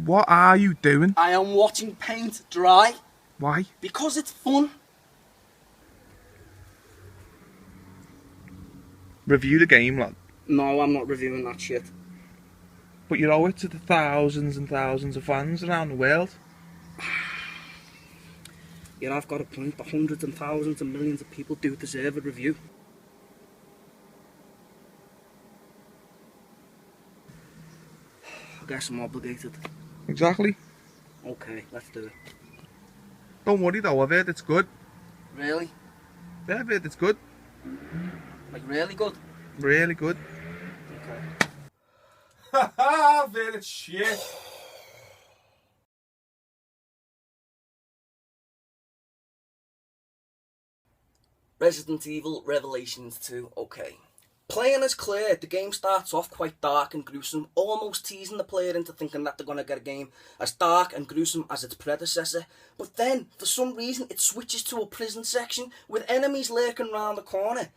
What are you doing? I am watching paint dry. Why? Because it's fun. Review the game, lad. No, I'm not reviewing that shit. But you owe it to the thousands and thousands of fans around the world. Yeah, I've got a point. The hundreds and thousands and millions of people do deserve a review. I guess I'm obligated. Exactly. Okay, let's do it. Don't worry though, I've heard it's good. Really? Yeah, I've heard it's good. Like, really good? Really good. Okay. Haha, I've heard it's shit. Resident Evil Revelations 2, okay. Playing as Claire, the game starts off quite dark and gruesome, almost teasing the player into thinking that they're going to get a game as dark and gruesome as its predecessor. But then, for some reason, it switches to a prison section with enemies lurking round the corner.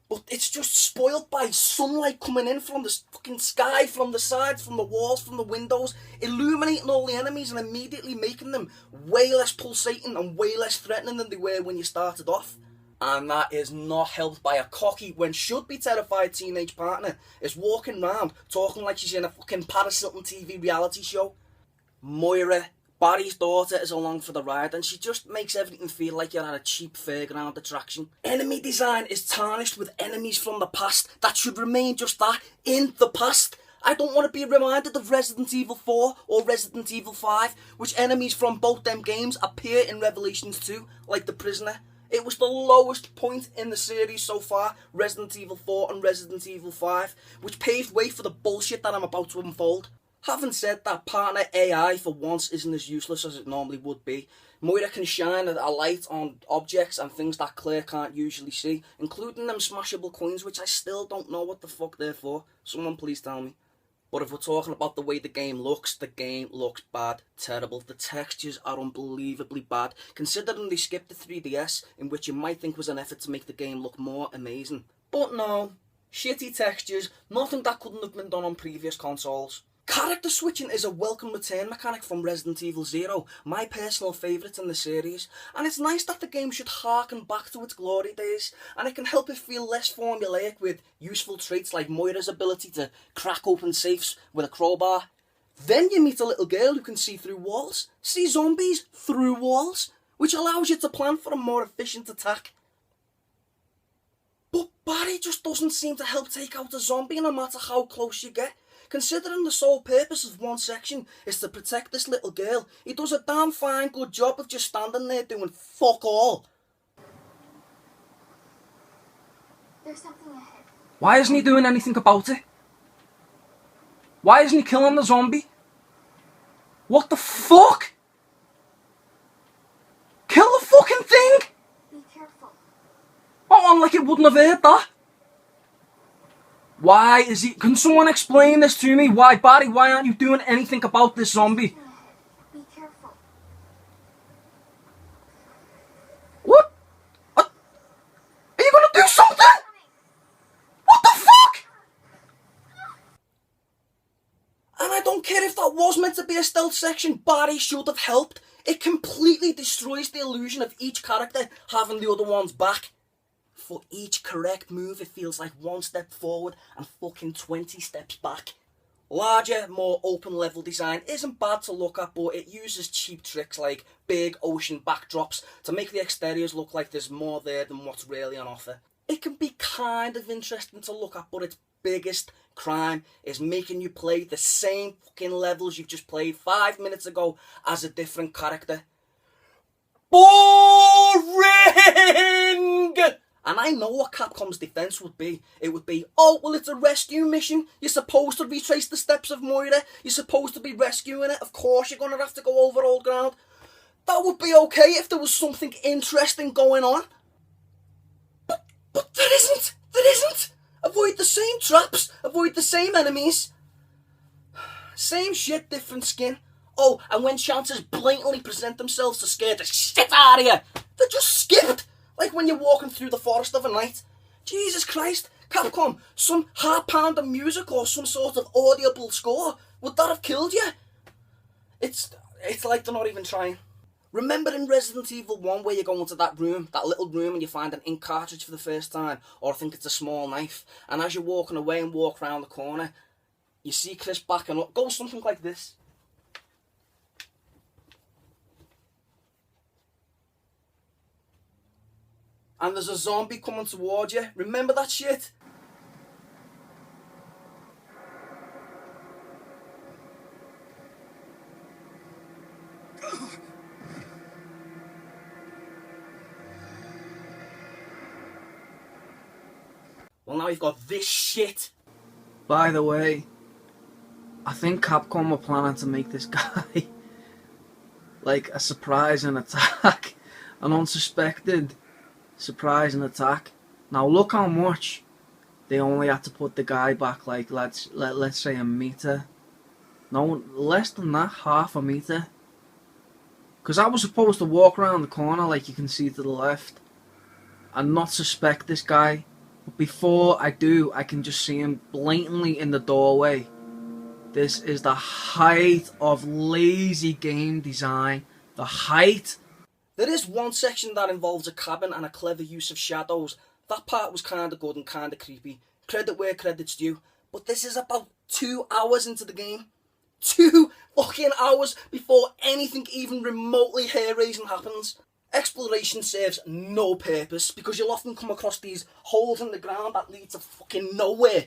But it's just spoilt by sunlight coming in from the fucking sky, from the sides, from the walls, from the windows, illuminating all the enemies and immediately making them way less pulsating and way less threatening than they were when you started off. And that is not helped by a cocky, when should be terrified teenage partner is walking round talking like she's in a fucking Paris Hilton TV reality show. Moira, Barry's daughter, is along for the ride and she just makes everything feel like you're at a cheap fairground attraction. Enemy design is tarnished with enemies from the past that should remain just that, in the past. I don't want to be reminded of Resident Evil 4 or Resident Evil 5, which enemies from both them games appear in Revelations 2, like the prisoner. It was the lowest point in the series so far, Resident Evil 4 and Resident Evil 5, which paved way for the bullshit that I'm about to unfold. Having said that, partner AI for once isn't as useless as it normally would be. Moira can shine a light on objects and things that Claire can't usually see, including them smashable coins, which I still don't know what the fuck they're for. Someone please tell me. But if we're talking about the way the game looks bad, terrible. The textures are unbelievably bad, considering they skipped the 3DS, in which you might think was an effort to make the game look more amazing. But no, shitty textures, nothing that couldn't have been done on previous consoles. Character switching is a welcome return mechanic from Resident Evil 0, my personal favourite in the series, and it's nice that the game should harken back to its glory days, and it can help it feel less formulaic with useful traits like Moira's ability to crack open safes with a crowbar. Then you meet a little girl who can see through walls, see zombies through walls, which allows you to plan for a more efficient attack. But Barry just doesn't seem to help take out a zombie no matter how close you get. Considering the sole purpose of one section is to protect this little girl, he does a damn fine good job of just standing there doing fuck all. There's something ahead. Why isn't he doing anything about it? Why isn't he killing the zombie? What the fuck? Kill the fucking thing! Be careful. Oh, like it wouldn't have heard that. Why is he... Can someone explain this to me? Why, Barry, why aren't you doing anything about this zombie? Be careful. What? Are you gonna do something? What the fuck? And I don't care if that was meant to be a stealth section, Barry should have helped. It completely destroys the illusion of each character having the other one's back. For each correct move, it feels like one step forward and fucking 20 steps back. Larger, more open level design isn't bad to look at, but it uses cheap tricks like big ocean backdrops to make the exteriors look like there's more there than what's really on offer. It can be kind of interesting to look at, but its biggest crime is making you play the same fucking levels you've just played 5 minutes ago as a different character. Boring! And I know what Capcom's defence would be. It would be, oh, well, it's a rescue mission. You're supposed to retrace the steps of Moira. You're supposed to be rescuing it. Of course you're going to have to go over old ground. That would be okay if there was something interesting going on. But there isn't. There isn't. Avoid the same traps. Avoid the same enemies. Same shit, different skin. Oh, and when chances blatantly present themselves to scare the shit out of you, they're just skipped. Like when you're walking through the forest of a night. Jesus Christ, Capcom, some heart-pounding music or some sort of audible score, would that have killed you? It's like they're not even trying. Remember in Resident Evil 1 where you go into that room, that little room, and you find an ink cartridge for the first time, or I think it's a small knife, and as you're walking away and walk around the corner, you see Chris backing up, goes something like this. And there's a zombie coming towards you. Remember that shit? Well, now you've got this shit. By the way, I think Capcom were planning to make this guy like a surprising attack. An unsuspected surprising attack. Now look how much they only had to put the guy back, like let's say a meter. No, less than that, half a meter. Because I was supposed to walk around the corner like you can see to the left and not suspect this guy. But before I do, I can just see him blatantly in the doorway. This is the height of lazy game design. The height. There is one section that involves a cabin and a clever use of shadows. That part was kind of good and kind of creepy. Credit where credit's due. But this is about 2 hours into the game. 2 fucking hours before anything even remotely hair-raising happens. Exploration serves no purpose because you'll often come across these holes in the ground that lead to fucking nowhere.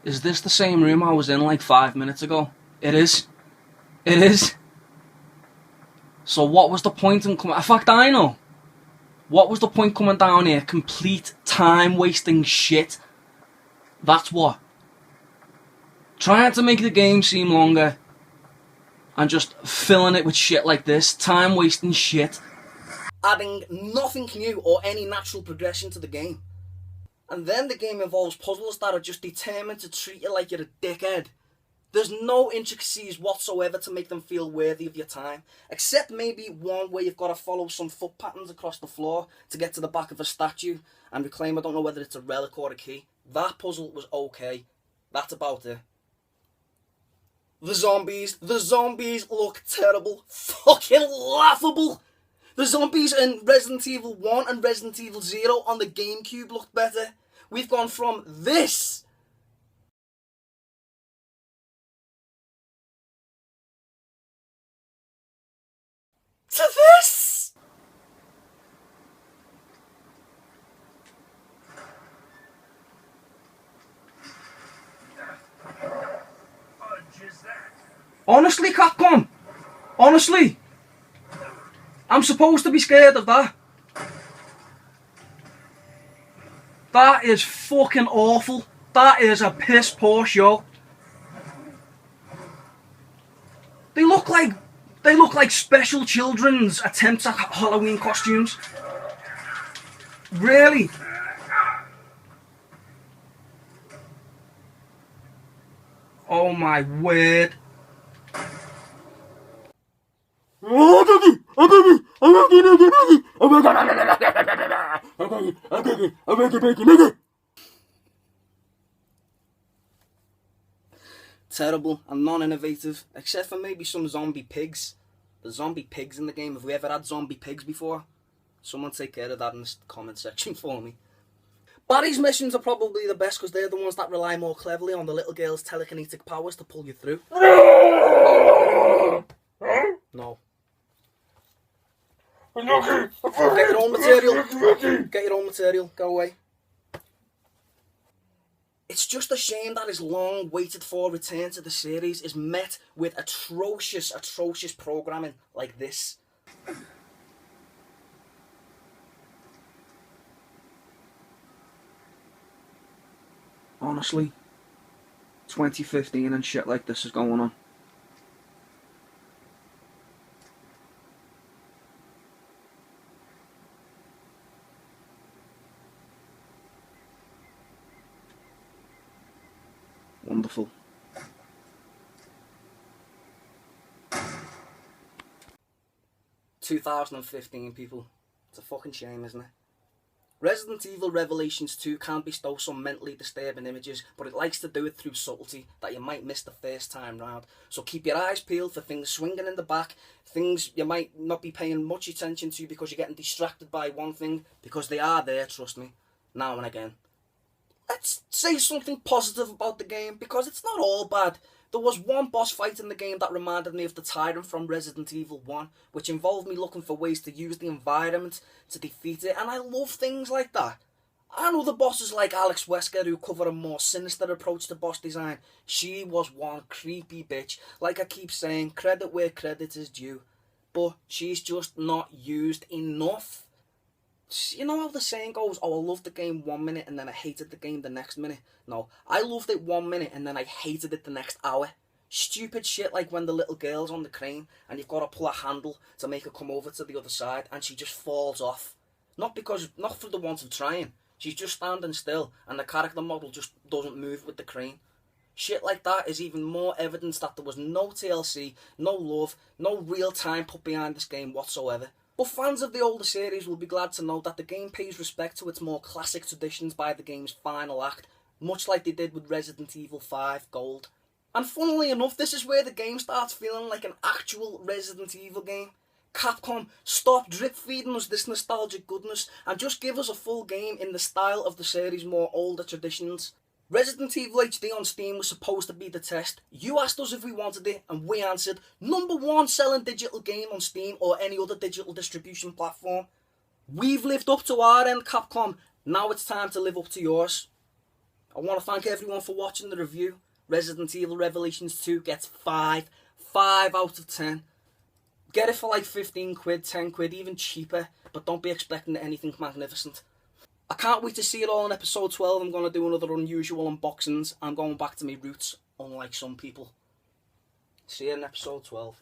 Is this the same room I was in like 5 minutes ago? It is. It is. So what was the point in coming... In fact, I know. What was the point coming down here? Complete time-wasting shit. That's what. Trying to make the game seem longer and just filling it with shit like this. Time-wasting shit. Adding nothing new or any natural progression to the game. And then the game involves puzzles that are just determined to treat you like you're a dickhead. There's no intricacies whatsoever to make them feel worthy of your time, except maybe one where you've got to follow some foot patterns across the floor to get to the back of a statue and reclaim, I don't know whether it's a relic or a key. That puzzle was okay. That's about it. The zombies look terrible. Fucking laughable. The zombies in Resident Evil 1 and Resident Evil 0 on the GameCube looked better. We've gone from this to this. Honestly, Capcom. Honestly. I'm supposed to be scared of that. That is fucking awful. That is a piss poor show. They look like special children's attempts at Halloween costumes. Really? Oh my word. Terrible and non-innovative, except for maybe some zombie pigs. The zombie pigs in the game. Have we ever had zombie pigs before? Someone take care of that in the comment section for me. Barry's missions are probably the best because they're the ones that rely more cleverly on the little girl's telekinetic powers to pull you through. No. Get your own material. Get your own material. Go away. It's just a shame that his long waited for return to the series is met with atrocious programming like this. Honestly, 2015 and shit like this is going on. Wonderful. "2015, people. It's a fucking shame, isn't it? Resident Evil Revelations 2 can bestow some mentally disturbing images, but it likes to do it through subtlety that you might miss the first time round. So keep your eyes peeled for things swinging in the back, things you might not be paying much attention to because you're getting distracted by one thing, because they are there, trust me, now and again. Let's say something positive about the game, because it's not all bad. There was one boss fight in the game that reminded me of the Tyrant from Resident Evil 1, which involved me looking for ways to use the environment to defeat it, and I love things like that. I know the bosses like Alex Wesker who cover a more sinister approach to boss design. She was one creepy bitch. Like I keep saying, credit where credit is due. But she's just not used enough. You know how the saying goes, oh, I loved the game 1 minute and then I hated the game the next minute? No, I loved it 1 minute and then I hated it the next hour. Stupid shit like when the little girl's on the crane and you've got to pull a handle to make her come over to the other side and she just falls off. Not for the want of trying. She's just standing still and the character model just doesn't move with the crane. Shit like that is even more evidence that there was no TLC, no love, no real time put behind this game whatsoever. But fans of the older series will be glad to know that the game pays respect to its more classic traditions by the game's final act, much like they did with Resident Evil 5 Gold. And funnily enough, this is where the game starts feeling like an actual Resident Evil game. Capcom, stop drip feeding us this nostalgic goodness and just give us a full game in the style of the series' more older traditions. Resident Evil HD on Steam was supposed to be the test. You asked us if we wanted it, and we answered. #1 selling digital game on Steam or any other digital distribution platform. We've lived up to our end, Capcom. Now it's time to live up to yours. I want to thank everyone for watching the review. Resident Evil Revelations 2 gets 5 out of 10. Get it for like 15 quid, 10 quid, even cheaper, but don't be expecting anything magnificent. I can't wait to see it all in episode 12. I'm going to do another unusual unboxings. I'm going back to my roots, unlike some people. See you in episode 12.